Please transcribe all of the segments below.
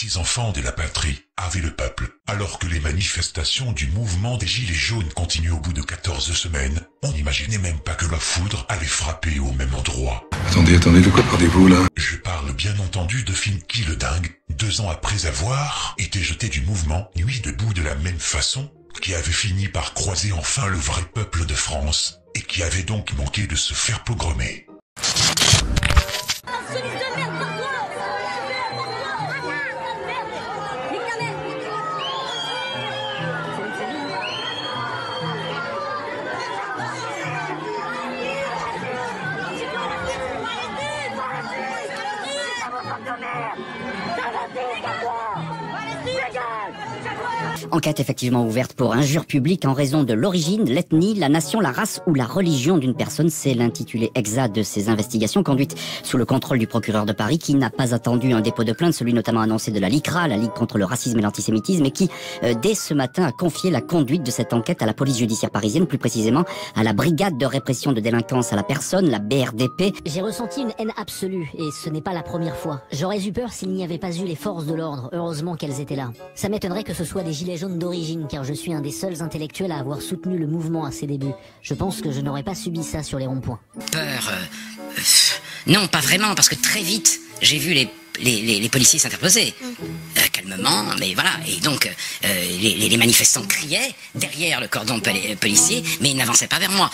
6 enfants de la patrie, avait le peuple. Alors que les manifestations du mouvement des Gilets jaunes continuent au bout de 14 semaines, on n'imaginait même pas que la foudre allait frapper au même endroit. Attendez, de quoi parlez-vous là? Je parle bien entendu de Finky le dingue, 2 ans après avoir été jeté du mouvement Nuit debout de la même façon, qui avait fini par croiser enfin le vrai peuple de France, et qui avait donc manqué de se faire pogromer. Enquête effectivement ouverte pour injure publique en raison de l'origine, l'ethnie, la nation, la race ou la religion d'une personne. C'est l'intitulé exact de ces investigations conduites sous le contrôle du procureur de Paris qui n'a pas attendu un dépôt de plainte, celui notamment annoncé de la LICRA, la Ligue contre le racisme et l'antisémitisme, et qui, dès ce matin, a confié la conduite de cette enquête à la police judiciaire parisienne, plus précisément à la brigade de répression de délinquance à la personne, la BRDP. J'ai ressenti une haine absolue, et ce n'est pas la première fois. J'aurais eu peur s'il n'y avait pas eu les forces de l'ordre, heureusement qu'elles étaient là. Ça m'étonnerait que ce soit des gilets jaunes d'origine, car je suis un des seuls intellectuels à avoir soutenu le mouvement à ses débuts. Je pense que je n'aurais pas subi ça sur les ronds-points. Peur non, pas vraiment, parce que très vite, j'ai vu les policiers s'interposer. Calmement, mais voilà. Et donc, les manifestants criaient derrière le cordon policier, mais ils n'avançaient pas vers moi.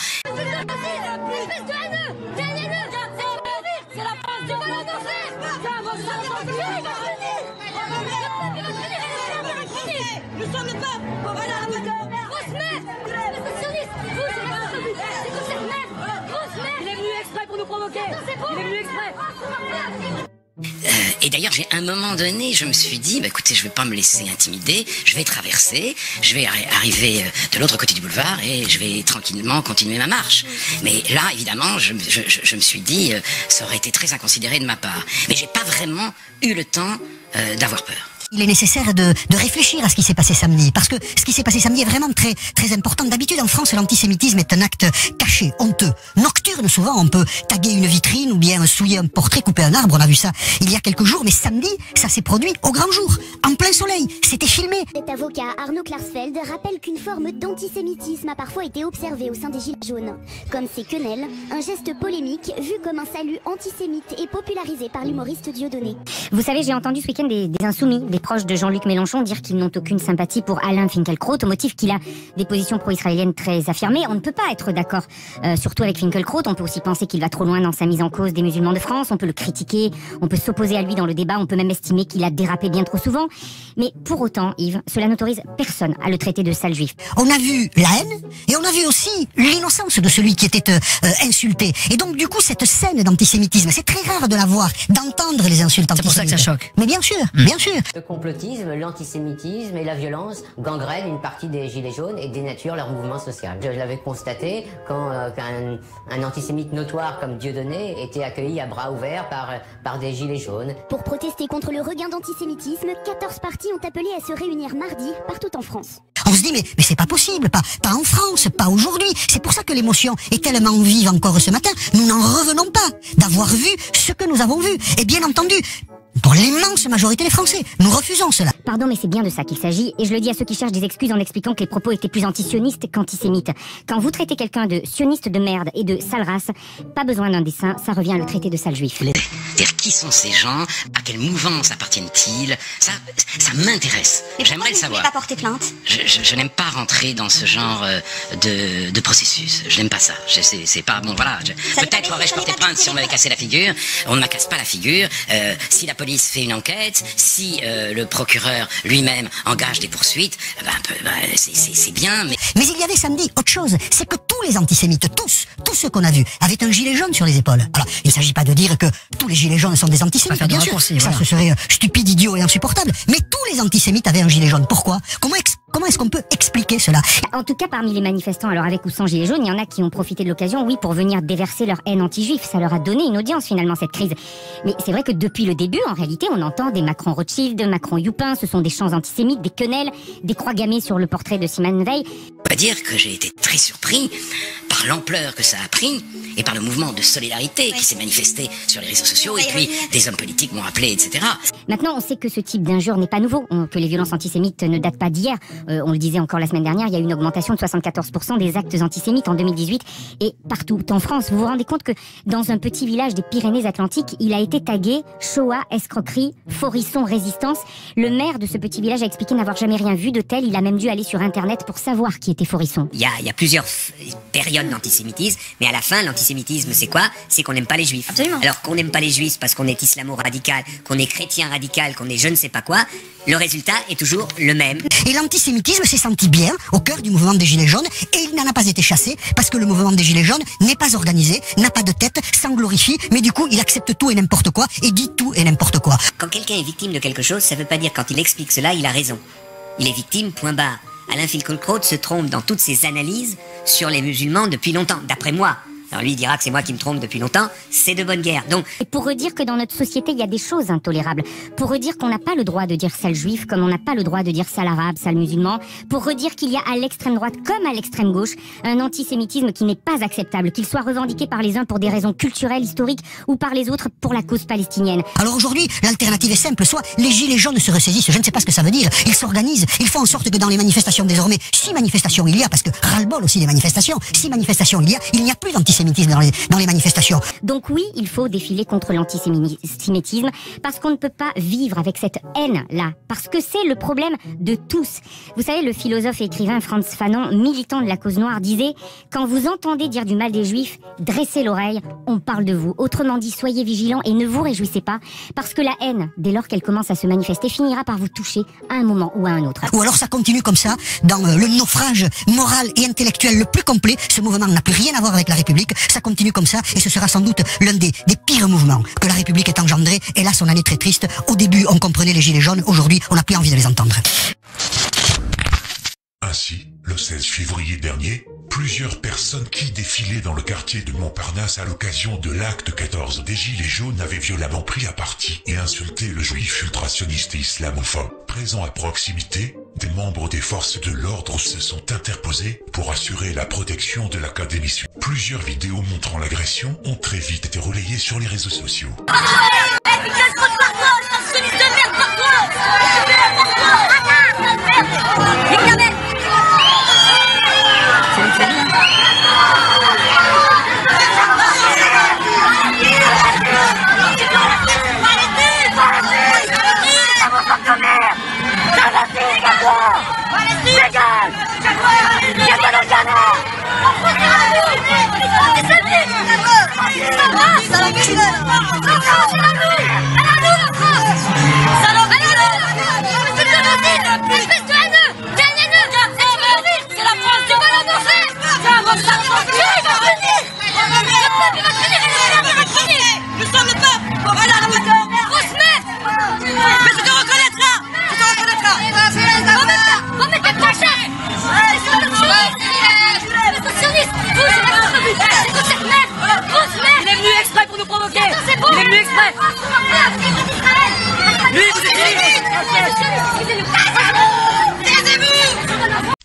Et d'ailleurs, j'ai à un moment donné, je me suis dit, bah, écoutez, je vais pas me laisser intimider, je vais traverser, je vais arriver de l'autre côté du boulevard et je vais tranquillement continuer ma marche. Mais là, évidemment, je me suis dit, ça aurait été très inconsidéré de ma part. Mais j'ai pas vraiment eu le temps d'avoir peur. Il est nécessaire de réfléchir à ce qui s'est passé samedi, parce que ce qui s'est passé samedi est vraiment très, très important. D'habitude, en France, l'antisémitisme est un acte caché, honteux, nocturne. Souvent, on peut taguer une vitrine ou bien souiller un portrait, couper un arbre. On a vu ça il y a quelques jours, mais samedi, ça s'est produit au grand jour, en plein soleil. C'était filmé. Cet avocat, Arnaud Klarsfeld, rappelle qu'une forme d'antisémitisme a parfois été observée au sein des Gilets jaunes. Comme ces quenelles, un geste polémique vu comme un salut antisémite et popularisé par l'humoriste Dieudonné. Vous savez, j'ai entendu ce week-end des insoumis, des proches de Jean-Luc Mélenchon dire qu'ils n'ont aucune sympathie pour Alain Finkielkraut au motif qu'il a des positions pro-israéliennes très affirmées. On ne peut pas être d'accord, surtout avec Finkielkraut. On peut aussi penser qu'il va trop loin dans sa mise en cause des musulmans de France. On peut le critiquer, on peut s'opposer à lui dans le débat, on peut même estimer qu'il a dérapé bien trop souvent. Mais pour autant, Yves, cela n'autorise personne à le traiter de sale juif. On a vu la haine et on a vu aussi l'innocence de celui qui était insulté. Et donc du coup, cette scène d'antisémitisme, c'est très rare de la voir, d'entendre les insultes antisémites. C'est pour ça que ça choque. Mais bien sûr, bien sûr. Le complotisme, l'antisémitisme et la violence gangrènent une partie des Gilets jaunes et dénaturent leur mouvement social. Je l'avais constaté quand un antisémite notoire comme Dieudonné était accueilli à bras ouverts par des Gilets jaunes. Pour protester contre le regain d'antisémitisme, 14 partis ont appelé à se réunir mardi partout en France. On se dit mais c'est pas possible, pas en France, pas aujourd'hui. C'est pour ça que l'émotion est tellement vive encore ce matin. Nous n'en revenons pas d'avoir vu ce que nous avons vu. Et bien entendu, pour l'immense majorité des Français, nous refusons cela. Pardon, mais c'est bien de ça qu'il s'agit, et je le dis à ceux qui cherchent des excuses en expliquant que les propos étaient plus antisionistes qu'antisémites. Quand vous traitez quelqu'un de sioniste de merde et de sale race, pas besoin d'un dessin, ça revient à le traiter de sale juif. C'est-à-dire, qui sont ces gens? À quelle mouvance appartiennent-ils? Ça m'intéresse. J'aimerais le savoir. Vous n'avez pas porté plainte? Je n'aime pas rentrer dans ce genre de processus. Je n'aime pas ça. C'est pas bon. Voilà. Peut-être aurais-je porté plainte si on m'avait cassé la figure. On ne me casse pas la figure. Si la police fait une enquête, si le procureur lui-même engage des poursuites, c'est bien. Mais il y avait samedi autre chose. C'est que tous les antisémites, tous ceux qu'on a vus, avaient un gilet jaune sur les épaules. Alors, il ne s'agit pas de dire que tous les gilets jaunes sont des antisémites, bien sûr. Ça, ce serait stupide, idiot et insupportable. Mais tous les antisémites avaient un gilet jaune. Pourquoi? Comment Comment est-ce qu'on peut expliquer cela? En tout cas, parmi les manifestants, alors avec ou sans gilets jaunes, il y en a qui ont profité de l'occasion, oui, pour venir déverser leur haine anti-juif. Ça leur a donné une audience finalement, cette crise. Mais c'est vrai que depuis le début, en réalité, on entend des Macron Rothschild, Macron Youpin, ce sont des chants antisémites, des quenelles, des croix gammées sur le portrait de Simone Veil. On peut dire que j'ai été très surpris par l'ampleur que ça a pris et par le mouvement de solidarité qui s'est manifesté sur les réseaux sociaux et puis des hommes politiques m'ont appelé, etc. Maintenant, on sait que ce type d'injure n'est pas nouveau, que les violences antisémites ne datent pas d'hier. On le disait encore la semaine dernière, il y a eu une augmentation de 74% des actes antisémites en 2018 et partout en France. Vous vous rendez compte que dans un petit village des Pyrénées-Atlantiques, il a été tagué Shoah, escroquerie, Forisson, résistance. Le maire de ce petit village a expliqué n'avoir jamais rien vu de tel. Il a même dû aller sur Internet pour savoir qui était Forisson. Il y a plusieurs périodes d'antisémitisme, mais à la fin, l'antisémitisme, c'est quoi? C'est qu'on n'aime pas les juifs. Absolument. Alors qu'on n'aime pas les juifs parce qu'on est islamo-radical, qu'on est chrétien radical, qu'on est je ne sais pas quoi, le résultat est toujours le même. Et l'antisémitisme s'est senti bien au cœur du mouvement des Gilets jaunes et il n'en a pas été chassé parce que le mouvement des Gilets jaunes n'est pas organisé, n'a pas de tête, s'en glorifie, mais du coup il accepte tout et n'importe quoi et dit tout et n'importe quoi. Quand quelqu'un est victime de quelque chose, ça veut pas dire quand il explique cela, il a raison. Il est victime, point barre. Alain Finkielkraut se trompe dans toutes ses analyses sur les musulmans depuis longtemps, d'après moi. Alors lui, il dira que c'est moi qui me trompe depuis longtemps, c'est de bonne guerre. Donc, et pour redire que dans notre société, il y a des choses intolérables. Pour redire qu'on n'a pas le droit de dire sale juif, comme on n'a pas le droit de dire sale arabe, sale musulman. Pour redire qu'il y a à l'extrême droite comme à l'extrême gauche un antisémitisme qui n'est pas acceptable, qu'il soit revendiqué par les uns pour des raisons culturelles, historiques, ou par les autres pour la cause palestinienne. Alors aujourd'hui, l'alternative est simple, soit les Gilets jaunes se ressaisissent, je ne sais pas ce que ça veut dire, ils s'organisent, ils font en sorte que dans les manifestations désormais, si manifestations il y a, parce que ras-le-bol aussi des manifestations, si manifestations il n'y a plus d'antisémitisme dans les manifestations. Donc oui, il faut défiler contre l'antisémitisme parce qu'on ne peut pas vivre avec cette haine-là, parce que c'est le problème de tous. Vous savez, le philosophe et écrivain Frantz Fanon, militant de la cause noire, disait « Quand vous entendez dire du mal des juifs, dressez l'oreille, on parle de vous. Autrement dit, soyez vigilants et ne vous réjouissez pas, parce que la haine, dès lors qu'elle commence à se manifester, finira par vous toucher à un moment ou à un autre. » Ou alors ça continue comme ça, dans le naufrage moral et intellectuel le plus complet. Ce mouvement n'a plus rien à voir avec la République, ça continue comme ça, et ce sera sans doute l'un des pires mouvements que la République ait engendré. Hélas, on en est très triste. Au début, on comprenait les Gilets jaunes. Aujourd'hui, on n'a plus envie de les entendre. Ainsi, le 16 février dernier, plusieurs personnes qui défilaient dans le quartier de Montparnasse à l'occasion de l'acte 14 des Gilets jaunes avaient violemment pris à partie et insulté le juif ultrationniste et islamophobe. Présents à proximité, des membres des forces de l'ordre se sont interposés pour assurer la protection de l'académie. Plusieurs vidéos montrant l'agression ont très vite été relayées sur les réseaux sociaux.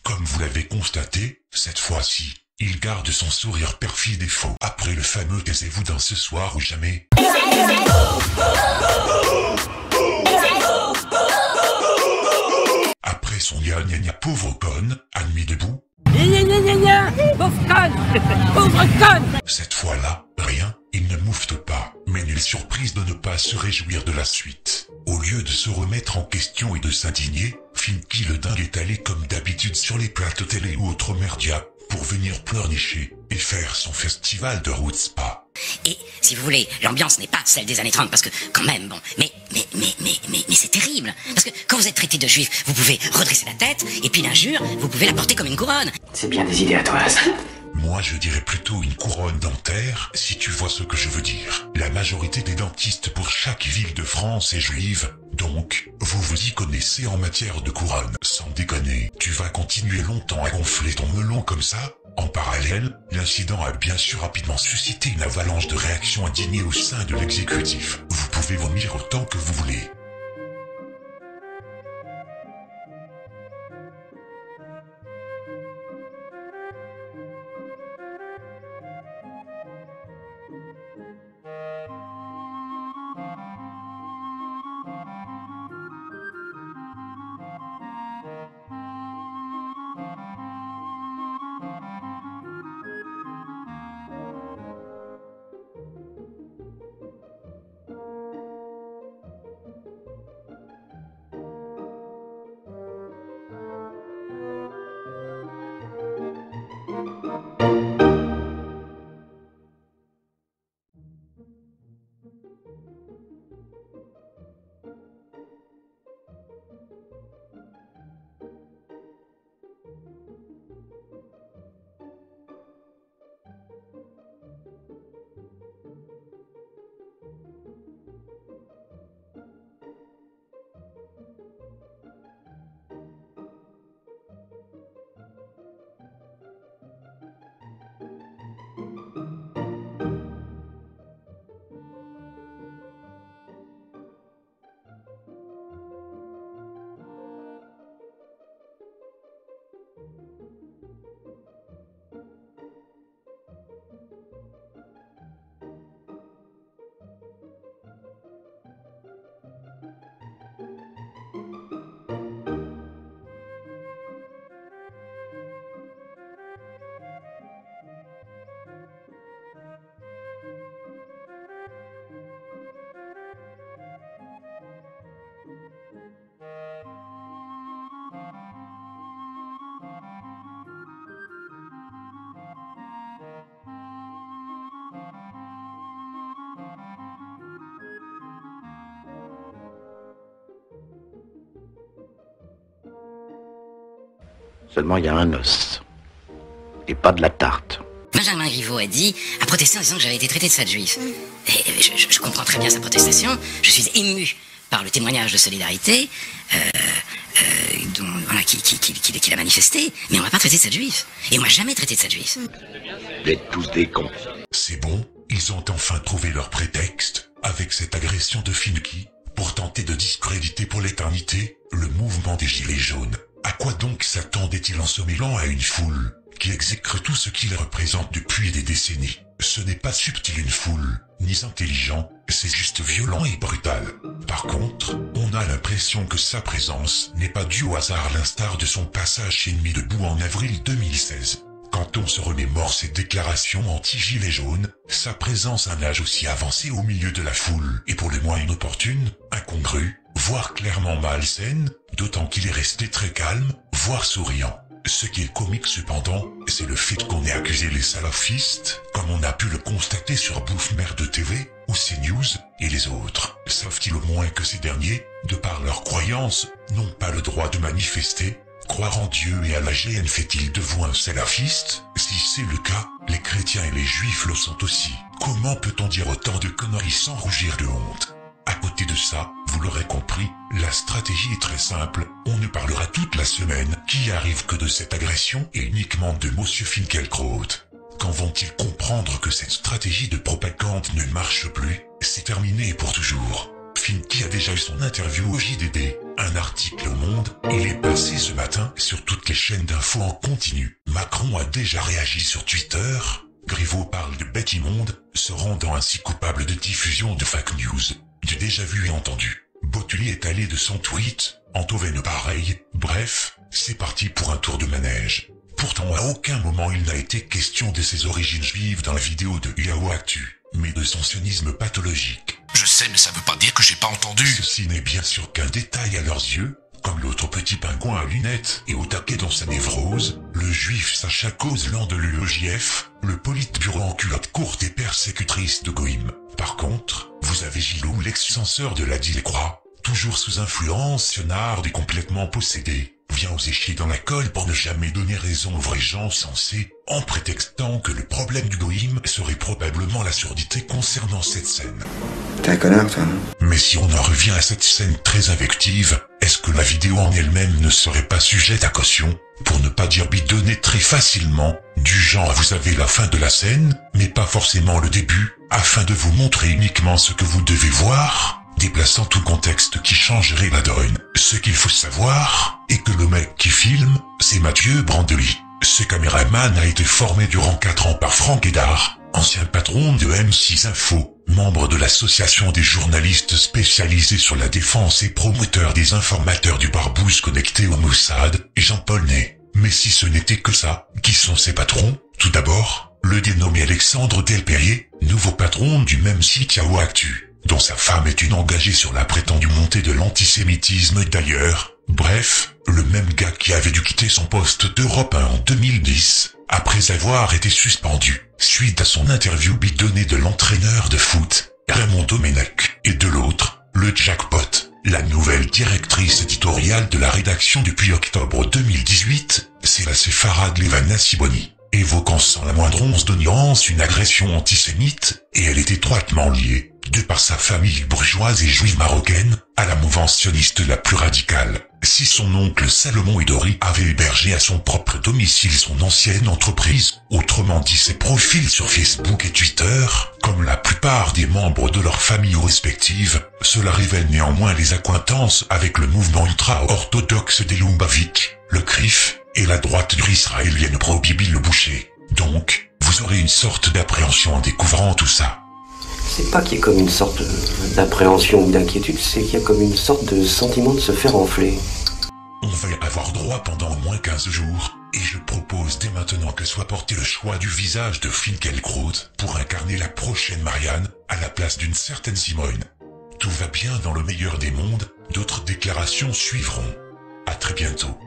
Comme vous l'avez constaté, cette fois-ci, il garde son sourire perfide et faux. Après le fameux taisez-vous dans ce soir ou jamais. Après son gna gna gna pauvre conne, à nuit debout. Pauvre conne, pauvre conne. Cette fois-là, rien, il ne moufte pas, mais nulle surprise de ne pas se réjouir de la suite. Au lieu de se remettre en question et de s'indigner, Finky le dingue est allé comme d'habitude sur les plateaux télé ou autres médias pour venir pleurnicher et faire son festival de route spa. Et, si vous voulez, l'ambiance n'est pas celle des années 30, parce que, quand même, bon, mais c'est terrible. Parce que, quand vous êtes traité de juif, vous pouvez redresser la tête, et puis l'injure, vous pouvez la porter comme une couronne. C'est bien des idées à toi, ça. Moi je dirais plutôt une couronne dentaire, si tu vois ce que je veux dire. La majorité des dentistes pour chaque ville de France est juive, donc, vous vous y connaissez en matière de couronne. Sans déconner, tu vas continuer longtemps à gonfler ton melon comme ça? En parallèle, l'incident a bien sûr rapidement suscité une avalanche de réactions indignées au sein de l'exécutif. Vous pouvez vomir autant que vous voulez. Seulement, il y a un os. Et pas de la tarte. Benjamin Griveaux a protesté en disant que j'avais été traité de sale juif. Et je comprends très bien sa protestation. Je suis ému par le témoignage de solidarité qu'il a manifesté. Mais on m'a pas traité de sale juif. Et on m'a jamais traité de sale juif. Vous êtes tous des cons. C'est bon, ils ont enfin trouvé leur prétexte, avec cette agression de Finky, pour tenter de discréditer pour l'éternité le mouvement des Gilets jaunes. À quoi donc s'attendait-il en se mêlant à une foule qui exècre tout ce qu'il représente depuis des décennies? Ce n'est pas subtil une foule, ni intelligent, c'est juste violent et brutal. Par contre, on a l'impression que sa présence n'est pas due au hasard, à l'instar de son passage chez Nuit debout en avril 2016. Quand on se remémore ses déclarations anti-gilets jaunes, sa présence à un âge aussi avancé au milieu de la foule est pour le moins inopportune, incongrue, voire clairement malsaine, d'autant qu'il est resté très calme, voire souriant. Ce qui est comique cependant, c'est le fait qu'on ait accusé les salafistes, comme on a pu le constater sur Bouffe Merde TV, ou CNews, et les autres. Savent-ils au moins que ces derniers, de par leurs croyances, n'ont pas le droit de manifester? Croire en Dieu et à la GN fait-il de vous un salafiste? Si c'est le cas, les chrétiens et les juifs le sont aussi. Comment peut-on dire autant de conneries sans rougir de honte? À côté de ça, vous l'aurez compris, la stratégie est très simple, on ne parlera toute la semaine qui arrive que de cette agression et uniquement de Monsieur Finkielkraut. Quand vont-ils comprendre que cette stratégie de propagande ne marche plus? C'est terminé pour toujours. Finky a déjà eu son interview au JDD, un article au Monde, il est passé ce matin sur toutes les chaînes d'infos en continu. Macron a déjà réagi sur Twitter, Griveaux parle de bête immonde, se rendant ainsi coupable de diffusion de fake news. Du déjà vu et entendu. Bottuli est allé de son tweet, Antoven pareil, bref, c'est parti pour un tour de manège. Pourtant à aucun moment il n'a été question de ses origines juives dans la vidéo de Yahoo Actu, mais de son sionisme pathologique. Je sais, mais ça veut pas dire que j'ai pas entendu. Ceci n'est bien sûr qu'un détail à leurs yeux, comme l'autre petit pingouin à lunettes et au taquet dans sa névrose, le juif Sacha Kozlan de l'UEJF, le politburo en culotte courte et persécutrice de Goïm. Par contre, vous avez Gilou, l'ex-censeur de la Dilecroix, toujours sous influence sionarde et complètement possédé, vient oser chier dans la colle pour ne jamais donner raison aux vrais gens sensés, en prétextant que le problème du goïm serait probablement la surdité concernant cette scène. T'es un connard, toi. Mais si on en revient à cette scène très invective, est-ce que la vidéo en elle-même ne serait pas sujette à caution, pour ne pas dire bidonnée très facilement, du genre vous avez la fin de la scène, mais pas forcément le début, afin de vous montrer uniquement ce que vous devez voir, déplaçant tout contexte qui changerait la donne. Ce qu'il faut savoir est que le mec qui filme, c'est Mathieu Brandely. Ce caméraman a été formé durant 4 ans par Franck Hédard, ancien patron de M6 Info, membre de l'association des journalistes spécialisés sur la défense et promoteur des informateurs du Barbouze connecté au Mossad, Jean-Paul Ney. Mais si ce n'était que ça, qui sont ses patrons? Tout d'abord, le dénommé Alexandre Delperrier, nouveau patron du même site Yahoo Actu, dont sa femme est une engagée sur la prétendue montée de l'antisémitisme d'ailleurs. Bref, le même gars qui avait dû quitter son poste d'Europe 1 en 2010, après avoir été suspendu, suite à son interview bidonnée de l'entraîneur de foot, Raymond Domenech, et de l'autre, le jackpot, la nouvelle directrice éditoriale de la rédaction depuis octobre 2018, c'est la séfarade Levana Siboni, évoquant sans la moindre once de nuance une agression antisémite, et elle est étroitement liée, de par sa famille bourgeoise et juive marocaine, à la mouvance sioniste la plus radicale. Si son oncle Salomon Edori avait hébergé à son propre domicile son ancienne entreprise, autrement dit ses profils sur Facebook et Twitter, comme la plupart des membres de leurs familles respectives, cela révèle néanmoins les accointances avec le mouvement ultra-orthodoxe des Lubavitch, le CRIF, et la droite dure israélienne pro-Bibi le Boucher. Donc, vous aurez une sorte d'appréhension en découvrant tout ça. C'est pas qu'il y ait comme une sorte d'appréhension ou d'inquiétude, c'est qu'il y a comme une sorte de sentiment de se faire enfler. On va y avoir droit pendant au moins 15 jours, et je propose dès maintenant que soit porté le choix du visage de Finkielkraut pour incarner la prochaine Marianne, à la place d'une certaine Simone. Tout va bien dans le meilleur des mondes, d'autres déclarations suivront. À très bientôt.